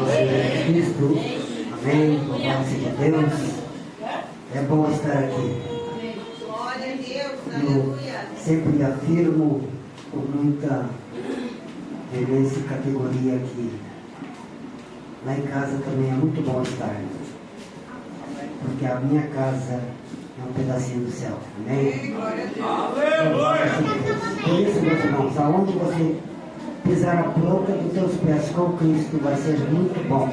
Senhor Jesus Cristo. Amém. Louvado seja Deus. É bom estar aqui. Eu sempre afirmo com muita veemência e categoria que lá em casa também é muito bom estar. Porque a minha casa é um pedacinho do céu. Amém? Por isso, meus irmãos, aonde você pisar a planta dos teus pés com Cristo vai ser muito bom.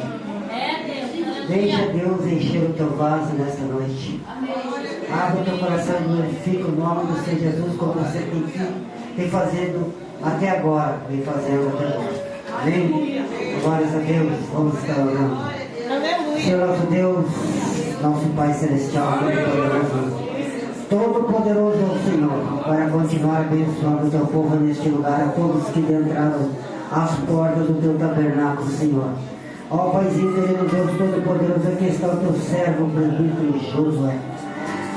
Deixa Deus encher o teu vaso nesta noite. Abre o teu coração e glorifica o nome do Senhor Jesus como você tem fazendo até agora. Vem fazendo até agora. Amém? Glórias a Deus. Vamos estar orando. Senhor nosso Deus, nosso Pai Celestial, Todo-Poderoso é o Senhor, para continuar abençoando o teu povo neste lugar, a todos que entraram às portas do teu tabernáculo, Senhor. Ó Paizinho, querido Deus Todo-Poderoso, aqui está o teu servo, presbítero Josué.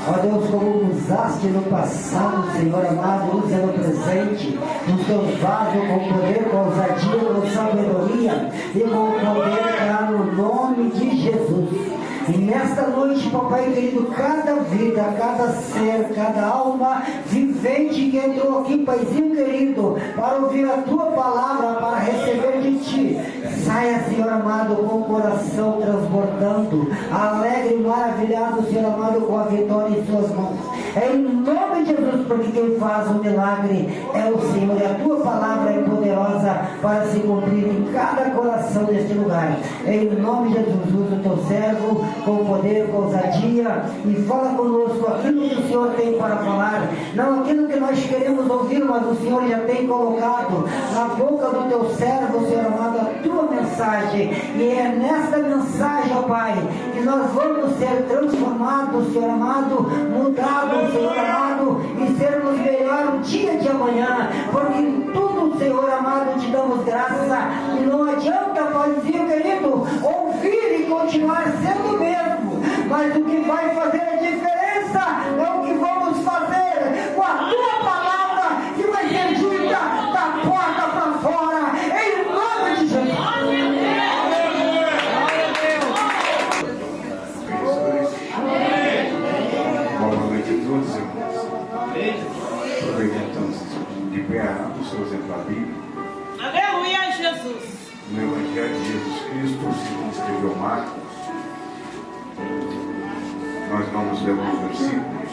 Ó Deus, como usaste no passado, Senhor amado, usa no presente, nos teus vasos com poder, com ousadia, com sabedoria e com poder para no nome de Jesus. E nesta noite, papai querido, cada vida, cada ser, cada alma vivente que entrou aqui, Paizinho querido, para ouvir a tua palavra, para receber de ti, saia, Senhor amado, com o coração transbordando, alegre e maravilhado, Senhor amado, com a vitória em suas mãos. É em nome de Jesus, porque quem faz o milagre é o Senhor, e a tua palavra é poderosa para se cumprir em cada coração deste lugar. É em nome de Jesus, usa o teu servo com poder, com ousadia, e fala conosco aquilo que o Senhor tem para falar, não aquilo que nós queremos ouvir, mas o Senhor já tem colocado na boca do teu servo, Senhor amado, a tua mensagem, e é nesta mensagem, ó Pai, que nós vamos ser transformados, Senhor amado, mudados, Senhor amado, e sermos melhor no dia de amanhã, porque em tudo, Senhor amado, te damos graça, e não adianta, Paizinho querido, ouvir e continuar sendo mesmo, mas o que vai fazer a diferença é o que vamos fazer com a tua palavra, que vai ser dita da porta para fora, em nome de Jesus. Boa noite a todos, irmãos. Aproveitamos de pé os seus exemplos da Bíblia. Aleluia, Jesus. No Evangelho de Jesus Cristo, segundo escreveu Marcos, nós vamos ler alguns versículos.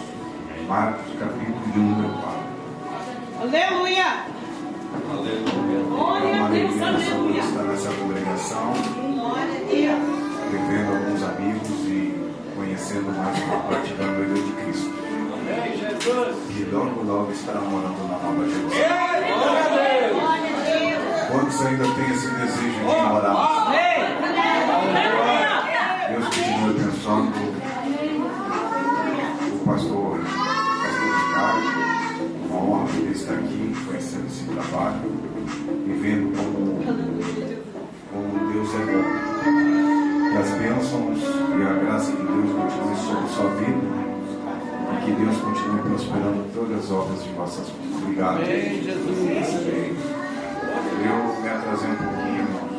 Marcos, capítulo de número 4. Aleluia. Glória É uma a Deus, alegria aleluia. estar nessa congregação, Glória a Deus. vivendo alguns amigos e conhecendo mais uma parte da noiva de Cristo. Amém, Jesus. E logo estará morando na Nova Jerusalém. Glória a Deus. Quantos ainda têm esse desejo de morar? Amém. Aleluia. Deus continue abençoando o pastor Ricardo. Uma honra ele estar aqui, conhecendo esse trabalho e vendo como Deus é bom. Que as bênçãos e a graça de Deus continue sobre a sua vida e que Deus continue prosperando todas as obras de vossas mãos. Obrigado. Amém, Jesus. Eu me atrasei um pouquinho, irmãos.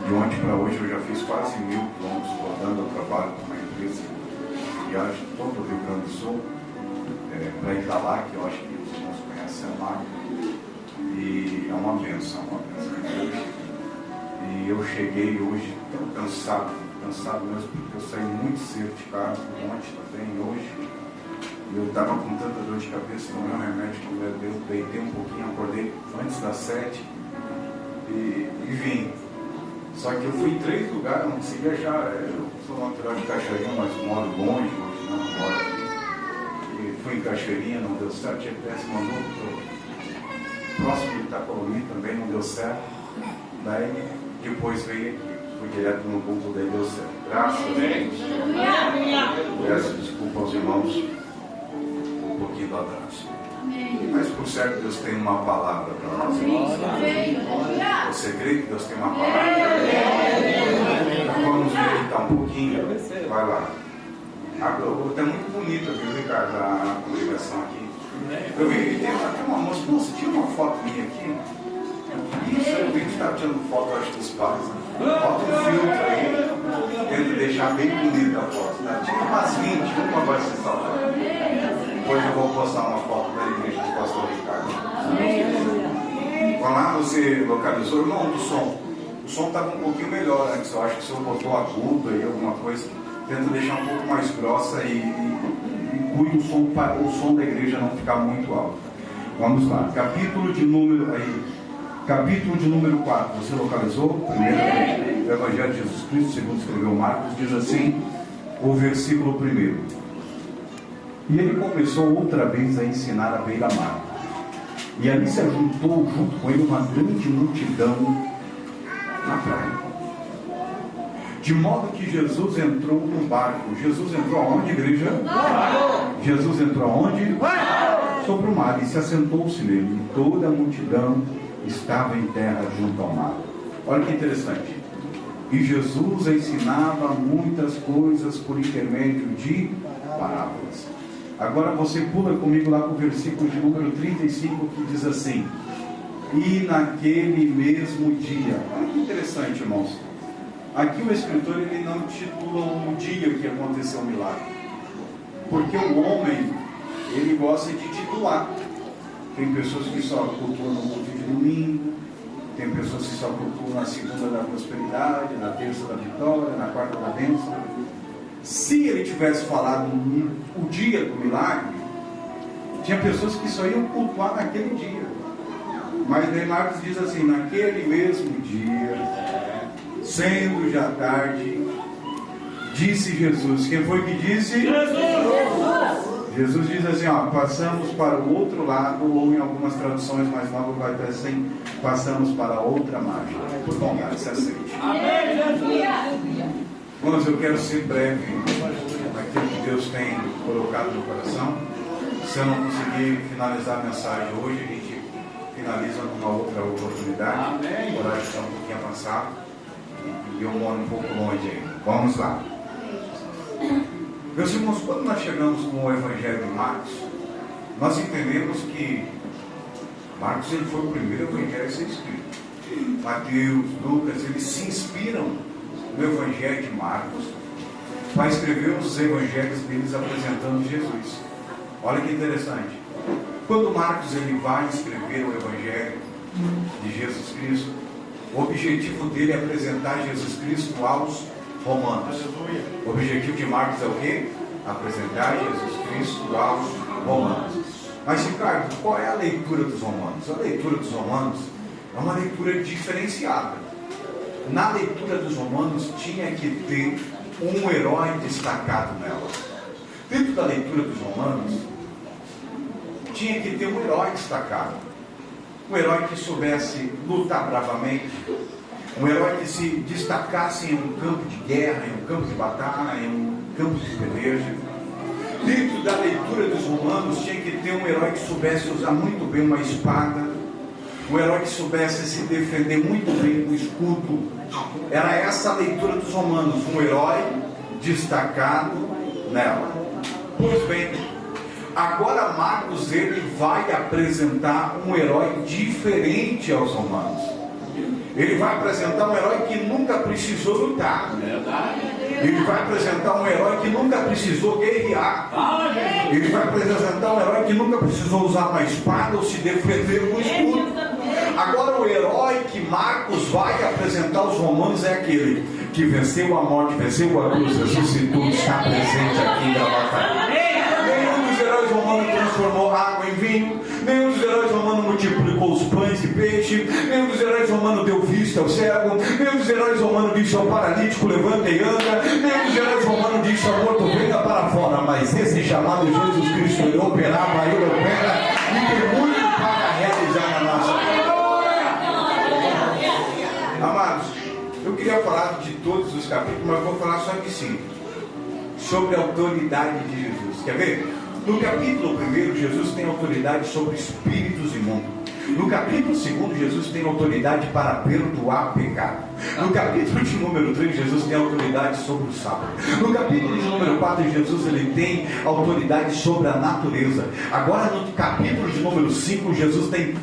De ontem para hoje eu já fiz quase 1000 quilômetros rodando. Eu trabalho com uma empresa que viaja todo o Rio Grande do Sul para Italá, que eu acho que os irmãos conhecem a marca. E é uma bênção grande. E eu cheguei hoje tão cansado mesmo, porque eu saí muito cedo de casa, ontem também, hoje. Eu estava com tanta dor de cabeça, tomei um remédio, como meu Deus, deitei um pouquinho, acordei antes das 7 e vim. Só que eu fui em 3 lugares, não consegui achar. Eu sou natural de Cachoeirinha, mas moro longe, hoje não moro aqui. E fui em Cachoeirinha, não deu certo. A GPS mandou próximo de Itapolumi, também não deu certo. Daí depois veio aqui, fui direto no Google, daí deu certo. Graças a Deus. Peço desculpa aos irmãos um pouquinho do atraso. Mas por certo Deus tem uma palavra para nós. Você crê que Deus tem uma palavra? Vamos meditar um pouquinho. Vai lá. Está muito bonita, viu, Ricardo, a congregação aqui. Eu vi, tem uma moça, nossa, tira uma foto minha aqui. Isso, eu vi que estava tirando foto, acho, dos pais. Né? Foto no deixar bem bonita a foto, tá? Tinha umas 20, uma vai ser salvada. Depois eu vou postar uma foto da igreja do pastor Ricardo. Vamos lá, você localizou? Irmão, do som. O som estava um pouquinho melhor antes. Eu acho que o senhor botou agudo aí, alguma coisa. Tenta deixar um pouco mais grossa e cuide o som para o som da igreja não ficar muito alto. Vamos lá. Capítulo de número 4. Você localizou? Primeiro, o Evangelho de Jesus Cristo, segundo escreveu Marcos, diz assim, o versículo 1. E ele começou outra vez a ensinar à beira-mar. E ali se ajuntou junto com ele uma grande multidão na praia. De modo que Jesus entrou no barco. Jesus entrou aonde, igreja? Jesus entrou aonde? Sobre o mar, e se assentou-se nele. E toda a multidão estava em terra junto ao mar. Olha que interessante. E Jesus ensinava muitas coisas por intermédio de parábolas. Agora você pula comigo lá para o versículo de número 35, que diz assim: e naquele mesmo dia. Olha que interessante, irmãos. Aqui o escritor ele não titula um dia que aconteceu o milagre, porque o homem ele gosta de titular. Tem pessoas que só cultuam no culto de domingo, tem pessoas que só cultuam na segunda da prosperidade, na terça da vitória, na quarta da bênção. Se ele tivesse falado o dia do milagre, tinha pessoas que só iam cultuar naquele dia. Mas daí Marcos diz assim: naquele mesmo dia, sendo já tarde, disse Jesus. Quem foi que disse? Jesus diz assim, ó, passamos para o outro lado, ou em algumas traduções mais novas vai ter assim, passamos para a outra margem. Por bondade, se aceite. Irmãos, eu quero ser breve naquilo que Deus tem colocado no coração. Se eu não conseguir finalizar a mensagem hoje, a gente finaliza numa outra oportunidade. O horário está um pouquinho avançado e eu moro um pouco longe aí. Vamos lá. Meus irmãos, quando nós chegamos com o Evangelho de Marcos, nós entendemos que Marcos ele foi o primeiro evangelho a ser escrito. Mateus, Lucas, eles se inspiram no Evangelho de Marcos para escrever os evangelhos deles apresentando Jesus. Olha que interessante. Quando Marcos ele vai escrever o Evangelho de Jesus Cristo, o objetivo dele é apresentar Jesus Cristo aos romanos. O objetivo de Marcos é o quê? Apresentar Jesus Cristo aos romanos. Mas, Ricardo, qual é a leitura dos romanos? A leitura dos romanos é uma leitura diferenciada. Na leitura dos romanos tinha que ter um herói destacado nela. Dentro da leitura dos romanos tinha que ter um herói destacado. Um herói que soubesse lutar bravamente, um herói que se destacasse em um campo de guerra, em um campo de batalha, em um campo de peleja. Dentro da leitura dos romanos tinha que ter um herói que soubesse usar muito bem uma espada, um herói que soubesse se defender muito bem com o escudo. Era essa a leitura dos romanos, um herói destacado nela. Pois bem, agora Marcos ele vai apresentar um herói diferente aos romanos. Ele vai apresentar um herói que nunca precisou lutar. Ele vai apresentar um herói que nunca precisou guerrear. Ele vai apresentar um herói que nunca precisou usar uma espada ou se defender com escudo. Agora o herói que Marcos vai apresentar aos romanos é aquele que venceu a morte, venceu a cruz, ressuscitou, está presente aqui na batalha. Nenhum dos heróis romanos transformou água em vinho, nenhum dos heróis romanos multiplicou os pães e peixe, nenhum dos heróis romanos deu vista ao cego, nenhum dos heróis romanos disse ao paralítico levanta e anda, nenhum dos heróis romanos disse ao morto venha para fora. Mas esse chamado Jesus Cristo ele operava, ele opera e tem muito para realizar na nossa vida. Amados, eu queria falar de todos os capítulos, mas vou falar só de 5. Sobre a autoridade de Jesus. Quer ver? No capítulo 1, Jesus tem autoridade sobre espíritos imundos. No capítulo 2, Jesus tem autoridade para perdoar pecado. No capítulo de número 3, Jesus tem autoridade sobre o sábado. No capítulo de número 4, Jesus ele tem autoridade sobre a natureza. Agora no capítulo de número 5, Jesus tem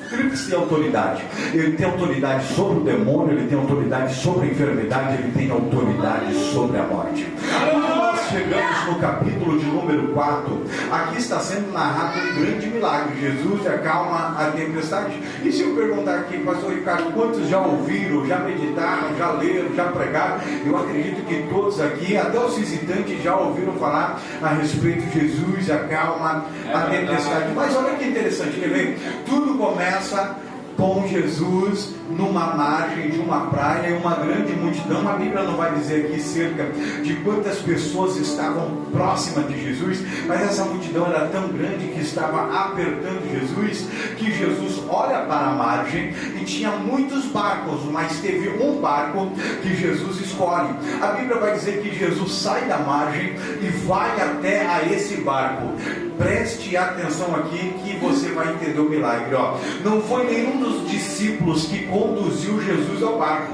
tríplice autoridade. Ele tem autoridade sobre o demônio, ele tem autoridade sobre a enfermidade, ele tem autoridade sobre a morte. Quando nós chegamos no capítulo de número 4, aqui está sendo narrado um grande milagre. Jesus acalma a tempestade. E se eu perguntar aqui, pastor Ricardo, quantos já ouviram, já meditaram, já leram, já pregaram? Eu acredito que todos aqui, até os visitantes, já ouviram falar a respeito de Jesus acalma a tempestade. Mas olha que interessante, quer ver? Tudo começa com Jesus numa margem de uma praia e uma grande multidão. A Bíblia não vai dizer aqui cerca de quantas pessoas estavam próximas de Jesus, mas essa multidão era tão grande que estava apertando Jesus, que Jesus olha para a margem e tinha muitos barcos, mas teve um barco que Jesus escolhe. A Bíblia vai dizer que Jesus sai da margem e vai até a esse barco. Preste atenção aqui que você vai entender o milagre. Não foi nenhum dos discípulos que conduziu Jesus ao barco.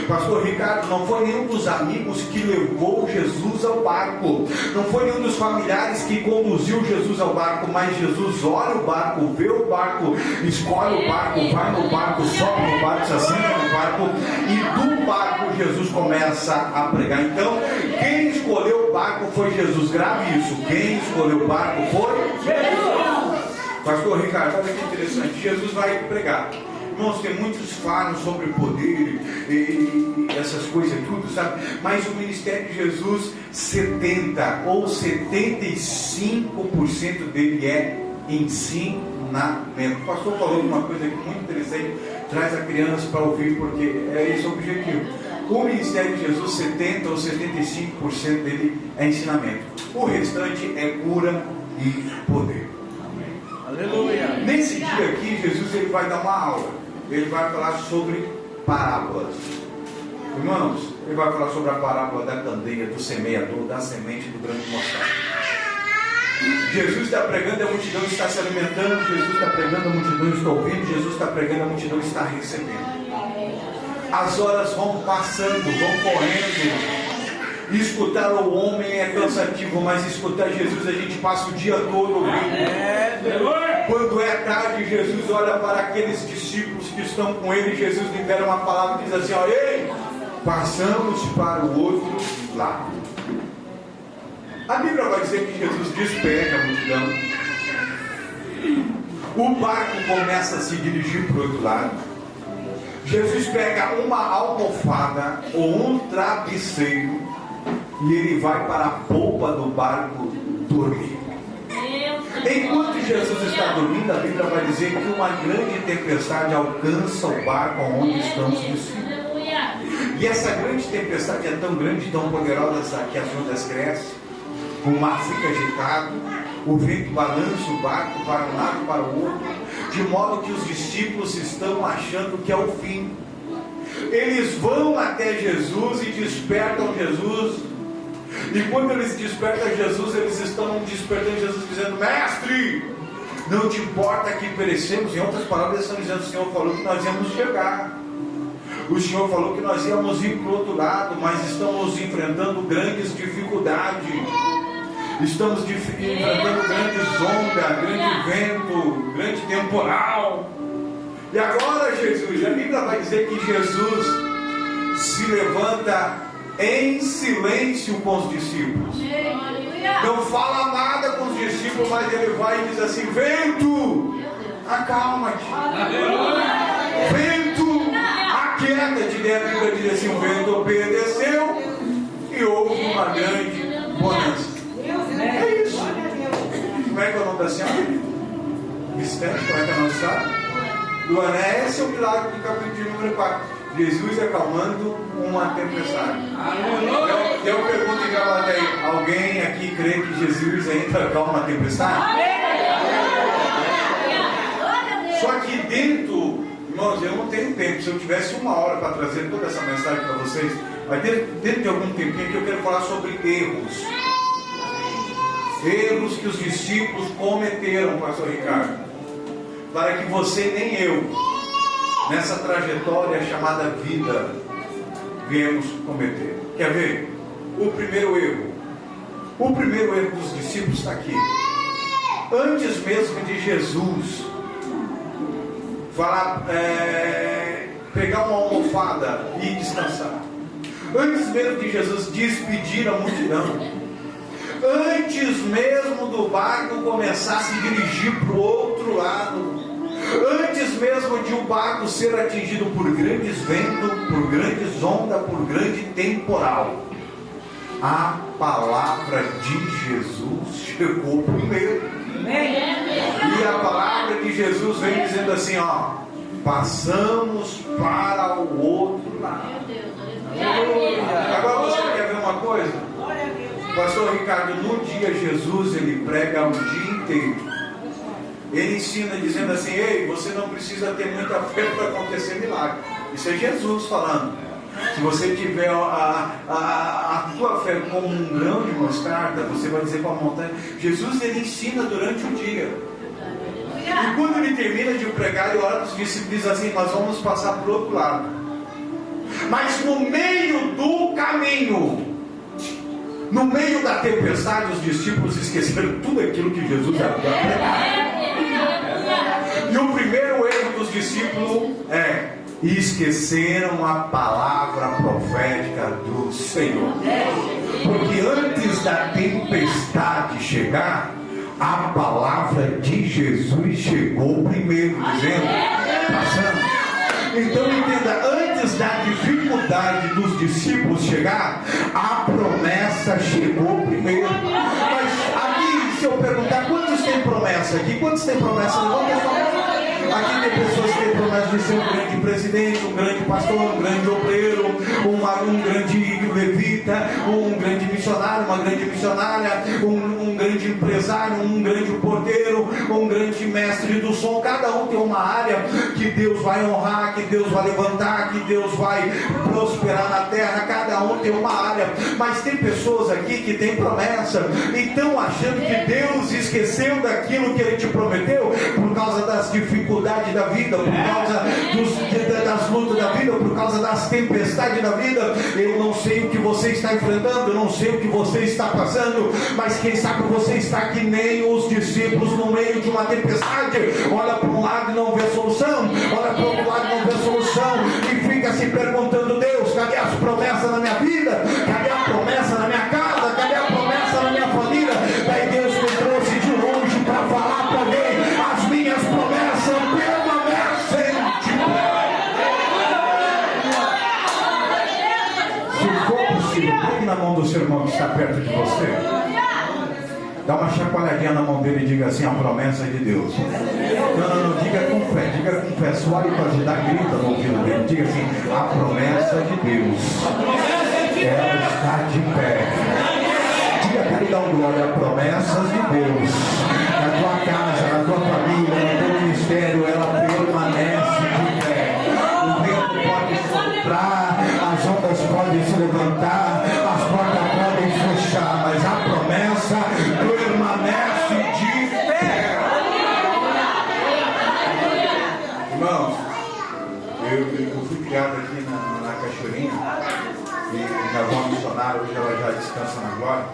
Pastor Ricardo, não foi nenhum dos amigos que levou Jesus ao barco. Não foi nenhum dos familiares que conduziu Jesus ao barco. Mas Jesus olha o barco, vê o barco, escolhe o barco, vai no barco, sobe no barco, se assenta no barco, e do barco Jesus começa a pregar. Então, quem escolheu o barco foi Jesus. Grave isso. Quem escolheu o barco foi Jesus. Pastor Ricardo, olha que interessante. Jesus vai pregar. Irmãos, tem muitos falam sobre poder e essas coisas tudo, sabe? Mas o ministério de Jesus, 70 ou 75% dele é ensinamento. O pastor falou de uma coisa aqui muito interessante. Traz a criança para ouvir, porque é esse o objetivo. O ministério de Jesus, 70 ou 75% dele é ensinamento. O restante é cura e poder. Aleluia. Nesse dia aqui, Jesus ele vai dar uma aula. Ele vai falar sobre parábolas. Irmãos, ele vai falar sobre a parábola da candeia, do semeador, da semente do grão de mostarda. Jesus está pregando, a multidão está se alimentando. Jesus está pregando, a multidão está ouvindo. Jesus está pregando, a multidão está recebendo. As horas vão passando, vão correndo. Escutar o homem é cansativo, mas escutar Jesus a gente passa o dia todo ouvindo. Quando é tarde, Jesus olha para aqueles discípulos que estão com ele. Jesus libera uma palavra e diz assim: ei, passamos para o outro lado. A Bíblia vai dizer que Jesus despega a multidão. O barco começa a se dirigir para o outro lado. Jesus pega uma almofada ou um travesseiro e ele vai para a polpa do barco dormir. Enquanto Jesus está dormindo, a Bíblia vai dizer que uma grande tempestade alcança o barco onde estão os discípulos. E essa grande tempestade é tão grande, tão poderosa, que as ondas crescem, o mar fica agitado, o vento balança o barco para um lado e para o outro, de modo que os discípulos estão achando que é o fim. Eles vão até Jesus e despertam Jesus. E quando eles despertam Jesus, eles estão despertando Jesus dizendo: mestre, não te importa que perecemos? Em outras palavras, eles estão dizendo: o Senhor falou que nós íamos chegar. O Senhor falou que nós íamos ir para o outro lado, mas estamos enfrentando grandes dificuldades. Estamos enfrentando grandes ondas, grande vento, grande temporal. E agora, Jesus, a Bíblia vai dizer que Jesus se levanta em silêncio com os discípulos. Não fala nada com os discípulos, mas ele vai e diz assim: vento, acalma-te. Vento, aquieta-te. E a Bíblia diz assim: o vento obedeceu e houve uma grande bonança. É isso. Como é que é o nome da senhora? Vicente, como é que é o nome da senhora? Luana, esse é o milagre do capítulo número 4. Jesus acalmando uma tempestade. Eu pergunto em gravata aí: alguém aqui crê que Jesus ainda acalma a tempestade? Só que dentro, irmãos, eu não tenho tempo. Se eu tivesse uma hora para trazer toda essa mensagem para vocês, mas dentro de algum tempinho que eu quero falar sobre erros. Erros que os discípulos cometeram, pastor Ricardo, para que você nem eu, nessa trajetória chamada vida, viemos cometer. Quer ver? O primeiro erro dos discípulos está aqui. Antes mesmo de Jesus falar, pegar uma almofada e descansar. Antes mesmo de Jesus despedir a multidão, antes mesmo do barco começar a se dirigir para o outro lado, antes mesmo de o barco ser atingido por grandes ventos, por grandes ondas, por grande temporal, a palavra de Jesus chegou primeiro. E a palavra de Jesus vem dizendo assim, ó: passamos para o outro lado. Agora você quer ver uma coisa? Pastor Ricardo, no dia Jesus ele prega o dia inteiro. Ele ensina dizendo assim: ei, você não precisa ter muita fé para acontecer milagre. Isso é Jesus falando. Se você tiver a tua fé como um grão de mostarda, você vai dizer para a montanha. Jesus ele ensina durante o dia. E quando ele termina de pregar, ele ora para os discípulos e diz assim: nós vamos passar para o outro lado. Mas no meio do caminho, no meio da tempestade, os discípulos esqueceram tudo aquilo que Jesus havia pregado. E o primeiro erro dos discípulos esqueceram a palavra profética do Senhor. Porque antes da tempestade chegar, a palavra de Jesus chegou primeiro, dizendo, passando. Então entenda, antes da dificuldade dos discípulos chegar, a promessa chegou primeiro. Mas aqui, se eu perguntar, quantos têm promessa aqui? Quantos têm promessa? Levanta a sua mão. Aqui tem pessoas que têm promessa de ser um grande presidente, um grande pastor, um grande obreiro, um grande levita, um grande missionário, uma grande missionária, um grande empresário, um grande porteiro, um grande mestre do som. Cada um tem uma área que Deus vai honrar, que Deus vai levantar, que Deus vai prosperar na terra. Cada um tem uma área. Mas tem pessoas aqui que têm promessa e estão achando que Deus esqueceu daquilo que Ele te prometeu por causa das dificuldades da vida, por causa das lutas da vida, por causa das tempestades da vida. Eu não sei o que você está enfrentando, eu não sei o que você está passando, mas quem sabe você está que nem os discípulos no meio de uma tempestade. Olha para um lado e não vê solução, olha para o outro lado e não vê solução, e fica se perguntando: Deus, cadê as promessas na minha vida? Cadê a promessa na minha casa? Cadê a promessa na minha família? Daí Deus me trouxe de longe para falar para alguém: as minhas promessas permanecem de pé. Se for possível, pegue na mão do seu irmão que está perto de você, dá uma chacoalhadinha na mão dele e diga assim: a promessa é de Deus. Não, diga com fé, suave para ajudar, grita no ouvido dele, diga assim: a promessa é de Deus, ela está de pé. Diga para ele, dá um glória: promessas de Deus, na tua casa, na tua família, no teu ministério, ela permanece de pé. O vento pode soprar, as ondas podem se levantar, as portas podem fechar, mas a promessa permanece de pé. Irmãos, eu fui criado aqui na Cachoeirinha, e minha avó missionária, hoje ela já descansa na glória.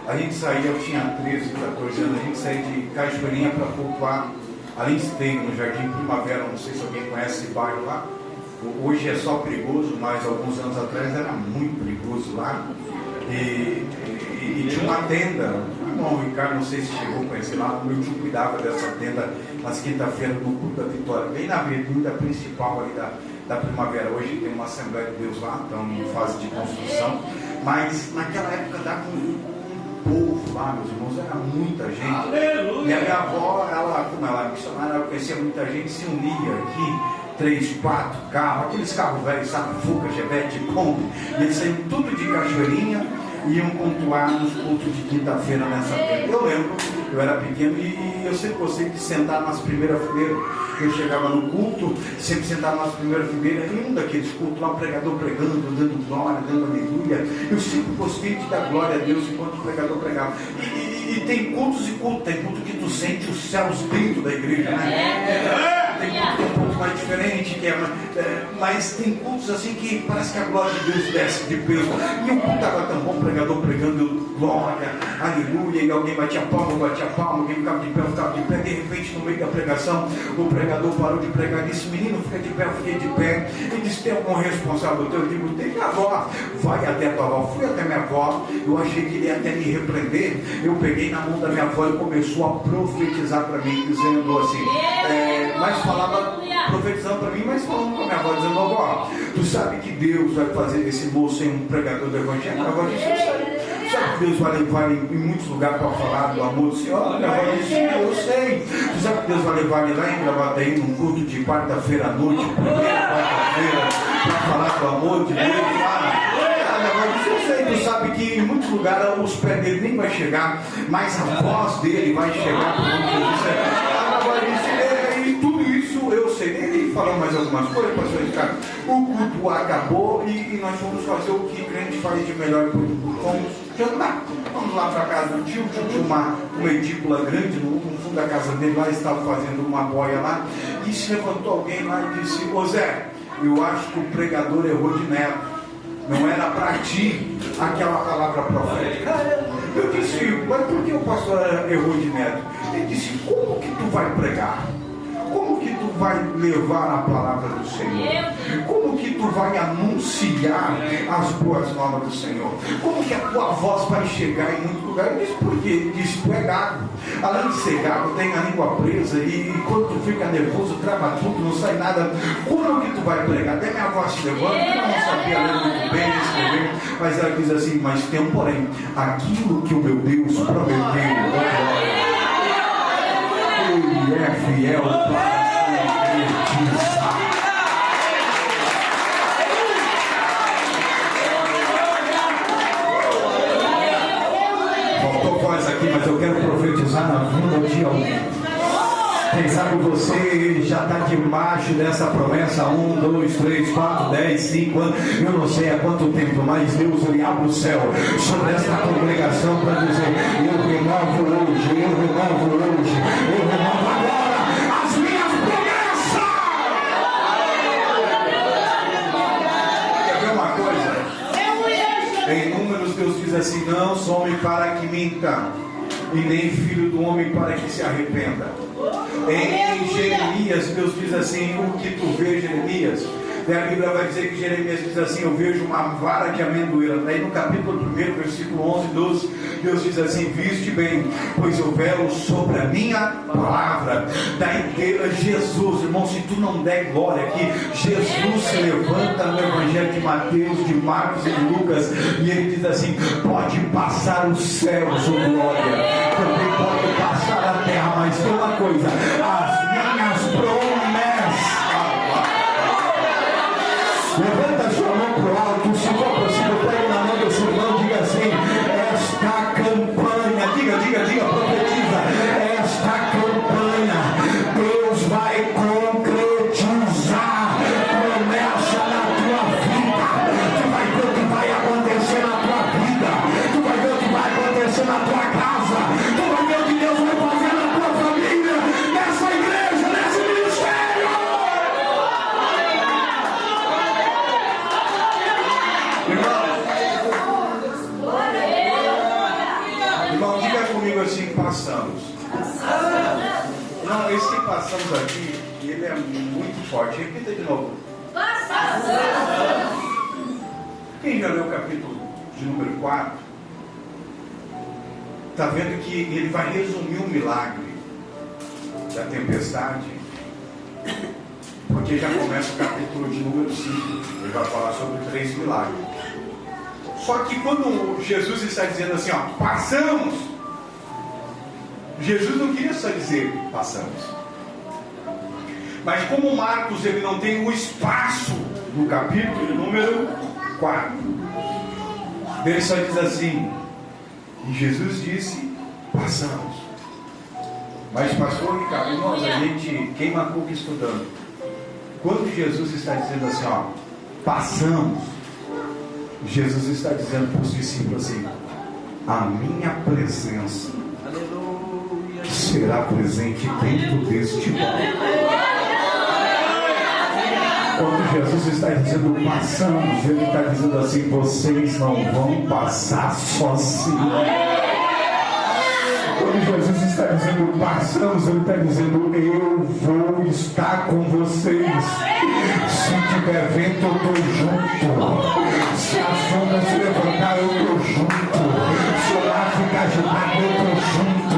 A gente saía, eu tinha 13, 14 anos, a gente saía de Cachoeirinha para cultuar ali no Jardim Primavera. Não sei se alguém conhece esse bairro lá. Hoje é só perigoso, mas alguns anos atrás era muito perigoso lá. E tinha uma tenda. O irmão Ricardo, não sei se chegou a conhecer lá, o meu tio cuidava dessa tenda nas quinta-feiras no culto da Vitória, bem na avenida principal ali da Primavera. Hoje tem uma Assembleia de Deus lá, estão em fase de construção, mas naquela época dava um povo lá, meus irmãos, era muita gente. Aleluia. E a minha avó, como ela é missionária, ela conhecia muita gente, se unia aqui, 3, 4 carros, aqueles carros velhos, sabe, Fuca, Chevette, Kombi, e eles saíam tudo de Cachoeirinha e iam pontuar nos cultos de quinta-feira nessa tenda. Eu lembro, eu era pequeno e eu sempre gostei de sentar nas primeiras fileiras. Eu chegava no culto, sempre sentava nas primeiras fileiras, em um daqueles cultos lá, o pregador pregando, dando glória, dando aleluia. Eu sempre gostei de dar glória a Deus enquanto o pregador pregava. E tem cultos e cultos, tem culto que tu sente os céus dentro da igreja, né? Tem culto que culto mais diferente, mas tem cultos assim que parece que a glória de Deus desce de peso. E o culto estava tão bom, o pregador pregando glória, aleluia, e alguém batia palma, alguém ficava de pé, de repente no meio da pregação, o pregador parou de pregar e disse: menino, fica de pé, eu fiquei de pé. Ele disse: tem algum responsável teu? Eu digo: tem minha avó. Vai até a tua avó. Fui até minha avó, eu achei que ele ia até me repreender. Eu peguei na mão da minha avó e começou a profetizar para mim, dizendo assim, mas falava, profetizando para mim, mas falando com a minha avó, dizendo: avó, tu sabe que Deus vai fazer desse moço em um pregador do evangelho? A avó disse: eu sei. Sabe que Deus vai levar ele em muitos lugares para falar do amor do Senhor? Minha avó disse: eu sei. Tu sabe que Deus vai levar ele lá em Gravataí num culto de quarta-feira à noite, primeira quarta-feira, para falar do amor de Deus lá? Tu sabe que em muitos lugares os pés dele nem vai chegar, mas a voz dele vai chegar. E tudo isso eu sei. Ele falou mais algumas coisas, pastor Ricardo. O culto acabou e nós fomos fazer o que a gente faz de melhor. Fomos jantar. Vamos lá para a casa do tio. O tio tinha uma edícula grande no fundo da casa dele. Lá estava fazendo uma boia lá. E se levantou alguém lá e disse: ô Zé, eu acho que o pregador errou de neto. Não era para ti aquela palavra profética. Eu disse: mas por que o pastor errou de neto? Ele disse: como que tu vai pregar? Como que tu vai levar a palavra do Senhor? Como que tu vai anunciar as boas novas do Senhor? Como que a tua voz vai chegar em muito lugar? Eu disse: por quê? Ele disse: tu é gago. Além de ser gago, tem a língua presa e quando tu fica nervoso, trava tudo, não sai nada. Como que tu vai pregar? Até minha voz se levanta, eu não sabia ler muito bem, escrever, mas ela diz assim: mas tem um porém, aquilo que o meu Deus prometeu, Ele é fiel para concretizar. Faltou voz aqui, mas eu quero profetizar na vida de alguém. Quem sabe você já está debaixo dessa promessa 1, 2, 3, 4, 10, 5 anos, eu não sei há quanto tempo, mas Deus ele abre o céu sobre esta congregação para dizer: eu renovo hoje, eu renovo hoje, eu renovo agora as minhas promessas. Quer ver uma coisa? Em Números Deus diz assim: não sou homem para que minta, e nem filho do homem para que se arrependa. Em Jeremias Deus diz assim: o que tu vês, Jeremias? E a Bíblia vai dizer que Jeremias diz assim: eu vejo uma vara de amendoeira. Daí no capítulo 1, versículo 11 e 12, Deus diz assim: viste bem, pois eu velo sobre a minha palavra. Daí Jesus, irmão, se tu não der glória aqui, Jesus se levanta no Evangelho de Mateus, de Marcos e de Lucas, e ele diz assim: pode passar os céus, oh glória, também pode passar a terra, mas tem uma coisa: as minhas promessas. Levanta sua mão para o alto, se for possível, pegue na mão desse irmão, diga assim: esta campanha, diga, profetiza, esta campanha, Deus vai concretizar promessa na tua vida. Tu vai ver o que vai acontecer na tua vida, tu vai ver o que vai acontecer na tua casa, tu vai ver o que Deus vai fazer na tua família, nessa igreja, nesse ministério. Irmão, diga comigo assim: passamos. Não, esse que passamos aqui, ele é muito forte. Repita de novo. Passamos. Quem já leu o capítulo de número 4, está vendo que ele vai resumir o milagre da tempestade, porque já começa o capítulo de número 5. Ele vai falar sobre 3 milagres. Só que quando Jesus está dizendo assim, ó, passamos, Jesus não queria só dizer passamos. Mas como Marcos ele não tem o espaço no capítulo número 4, ele só diz assim: e Jesus disse, passamos. Mas pastor Ricardo, irmãos, a gente queima a cuca estudando. Quando Jesus está dizendo assim, ó, passamos, Jesus está dizendo para os discípulos assim: a minha presença será presente dentro deste lugar. Quando Jesus está dizendo passamos, Ele está dizendo assim: vocês não vão passar sozinhos. Quando Jesus está dizendo passamos, Ele está dizendo: eu vou estar com vocês. Se tiver vento, eu estou junto. Se as ondas se levantar, eu estou junto. Se o mar ficar agitado, eu estou junto.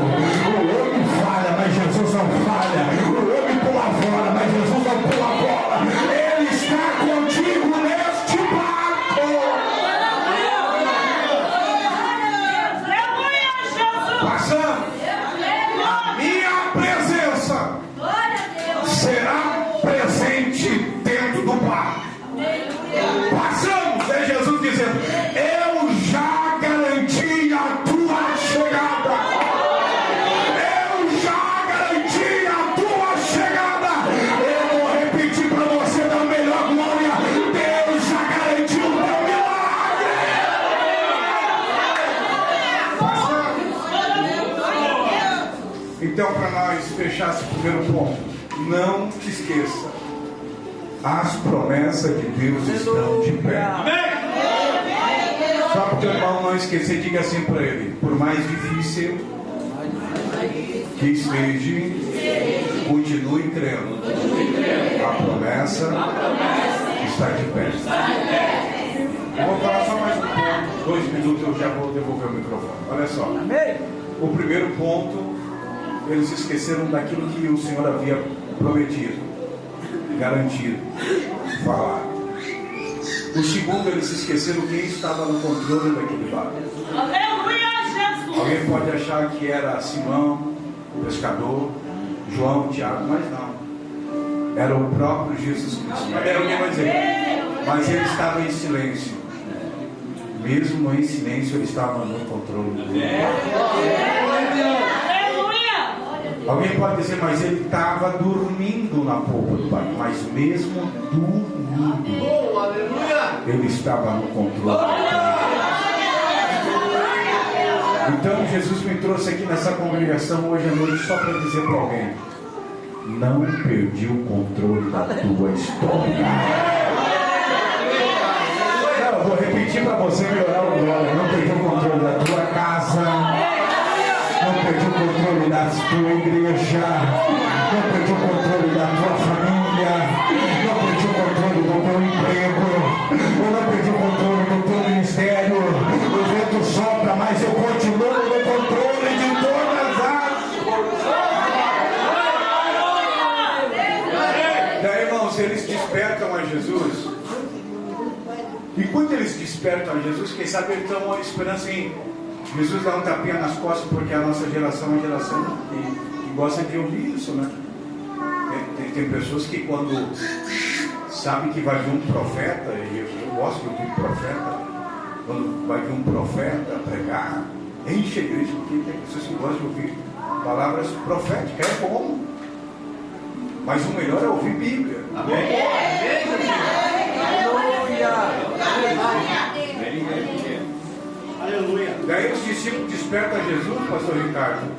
O homem falha, mas Jesus não falha. O homem pula fora, mas Jesus não pula fora. Ele está contigo neste barco. Passando, a minha presença será presente dentro do barco. Passamos, é Jesus dizendo: eu já garanti a tua chegada. Eu já garanti a tua chegada. Eu vou repetir para você da melhor glória: Deus já garantiu o teu milagre. Então, para nós fechar esse primeiro ponto, não te esqueça, as promessas de Deus estão de pé. Só para o teu irmão não esquecer, diga assim para ele: por mais difícil que esteja, continue crendo. A promessa está de pé. Eu vou falar só mais um ponto, 2 minutos eu já vou devolver o microfone. Olha só. O primeiro ponto, eles esqueceram daquilo que o Senhor havia prometido, garantido, falado. O segundo, eles esqueceram quem estava no controle daquele barco. Aleluia, Jesus! Alguém pode achar que era Simão, o pescador, João, Tiago, mas não. Era o próprio Jesus Cristo. Mas alguém vai dizer: mas ele estava em silêncio. Mesmo em silêncio, ele estava no controle dele. Alguém pode dizer: mas ele estava dormindo na polpa do barco. Mas mesmo dormindo, ele estava no controle. Então Jesus me trouxe aqui nessa congregação hoje à noite só para dizer para alguém: não perdi o controle da tua história. Não, eu vou repetir para você melhorar o glória. Não perdi o controle da tua casa. Não perdi o controle da tua igreja. Não perdi o controle da tua família. Não perdi o controle do teu emprego. Eu não perdi o controle do teu ministério. O vento sopra, mas eu continuo no controle de todas as coisas. Daí, irmãos, eles despertam a Jesus. E quando eles despertam a Jesus, quem sabe eles estão a esperança em Jesus dar um tapinha nas costas, porque a nossa geração é uma geração que gosta de ouvir isso, né? Tem pessoas que quando sabem que vai vir um profeta, e eu gosto de ouvir profeta, quando vai vir um profeta pregar, enche a igreja, porque tem pessoas que gostam de ouvir palavras proféticas, é bom. Mas o melhor é ouvir Bíblia. Amém? Aleluia. Daí os discípulos despertam Jesus, pastor Ricardo,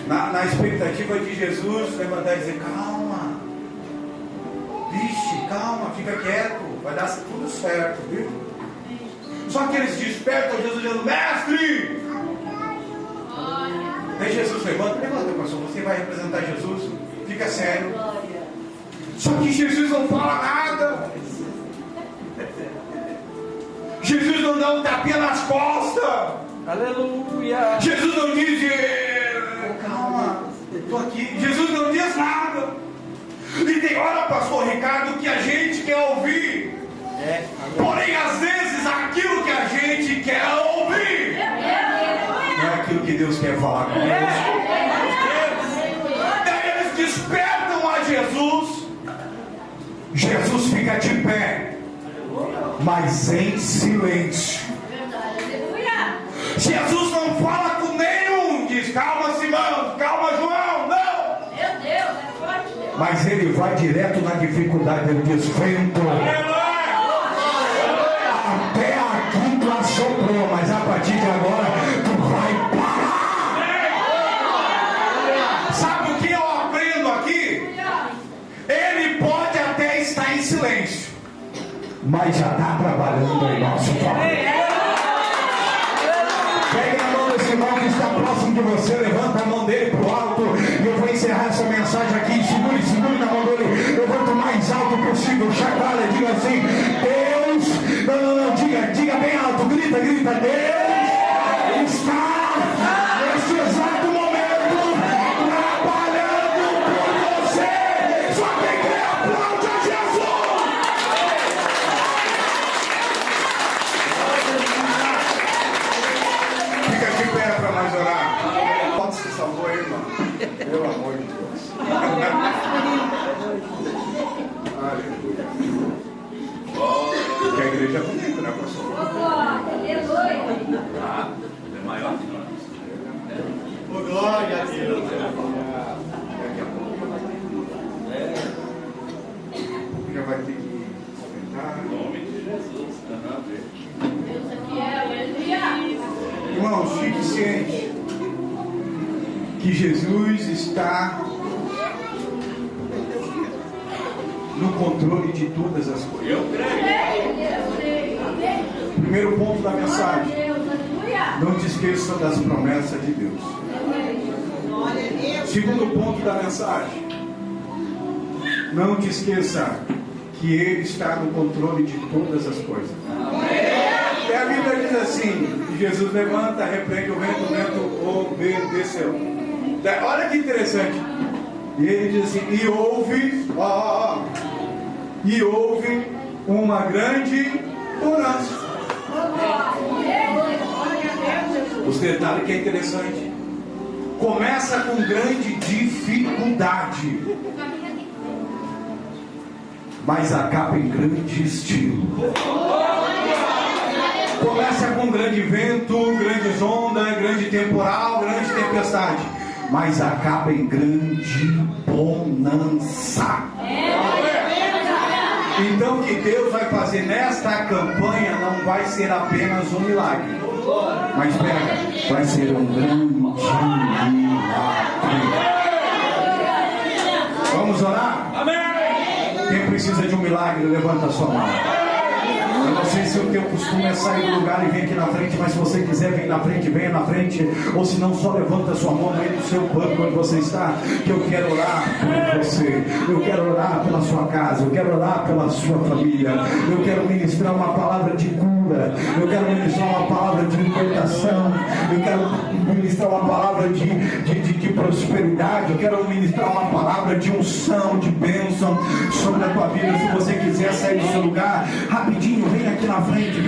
na expectativa de Jesus levantar e dizer: calma, vixe, calma, fica quieto, vai dar tudo certo, viu? Só que eles despertam Jesus dizendo: mestre! Daí Jesus levanta, pastor, você vai representar Jesus, fica sério. Só que Jesus não fala nada. Jesus não dá um tapinha nas costas. Aleluia. Jesus não diz: calma, estou aqui. Jesus não diz nada. E tem hora, pastor Ricardo, que a gente quer ouvir. Porém, às vezes, aquilo que a gente quer ouvir não é aquilo que Deus quer falar conosco. Daí eles despertam a Jesus. Jesus fica de pé, mas em silêncio. Jesus não fala com nenhum, diz: calma, Simão, calma, João, não. Meu Deus, é forte, Deus. Mas ele vai direto na dificuldade, ele diz: vento, até aqui tu assoprou, mas a partir de agora tu vai parar. Sabe o que eu aprendo aqui? Ele pode até mas já está trabalhando em nosso favor. Pegue a mão desse irmão que está próximo de você, levanta a mão dele para o alto, e eu vou encerrar essa mensagem aqui. Segure na mão dele, levanta o mais alto possível, chacoalha, diga assim: Deus, não, diga bem alto, grita, Deus está neste exato momento trabalhando por você. Só tem que aplaudir a Jesus. Fica de pé para nós orar. Pode se salvou aí, irmão. Pelo amor de Deus. Aleluia. Porque a igreja é bonita, né, pastor? É maior que nós. Glória a Deus. Já vai ter que comentar. Em nome de Jesus. Irmãos, fique ciente que Jesus está no controle de todas as coisas. Eu creio. Primeiro ponto da mensagem: não te esqueça das promessas de Deus. Segundo ponto da mensagem: não te esqueça que Ele está no controle de todas as coisas. E a Bíblia diz assim: Jesus levanta, repreende o vento obedeceu. Olha que interessante. E ele diz assim: e houve uma grande bonança. Os detalhes que é interessante. Começa com grande dificuldade, Mas acaba em grande estilo. começa com grande vento, grandes ondas, grande temporal, grande tempestade, Mas acaba em grande bonança. Então o que Deus vai fazer nesta campanha não vai ser apenas um milagre, Mas pega, vai ser um grande milagre. Vamos orar? Amém. Quem precisa de um milagre, levanta a sua mão. Eu não sei se o teu costume é sair do lugar e vir aqui na frente, mas se você quiser vir na frente, venha na frente. Ou se não, só levanta a sua mão aí no seu banco onde você está, que eu quero orar por você. Eu quero orar pela sua casa, eu quero orar pela sua família. Eu quero ministrar uma palavra de cura, eu quero ministrar uma palavra de libertação, eu quero ministrar uma palavra de prosperidade, eu quero ministrar uma palavra de unção, de bênção sobre a tua vida. Se você quiser sair do seu lugar, rapidinho, vem aqui na frente, vem.